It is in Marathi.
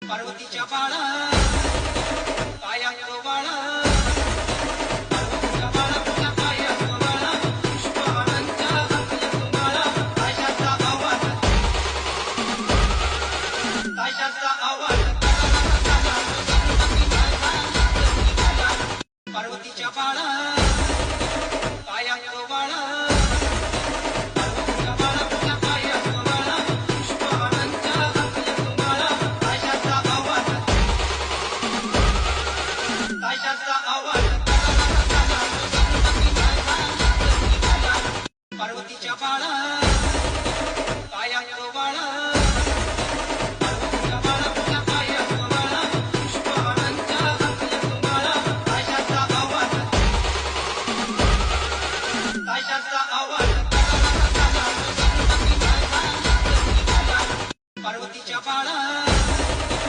पार्वतीच्या बाळा पायात बाळा पार्वतीच्या बाळा तुझ्या पायात बाळा पुष्पहारांच्या हातात बाळा ताशाचा आवाज ताशाचा आवाज पार्वतीच्या बाळा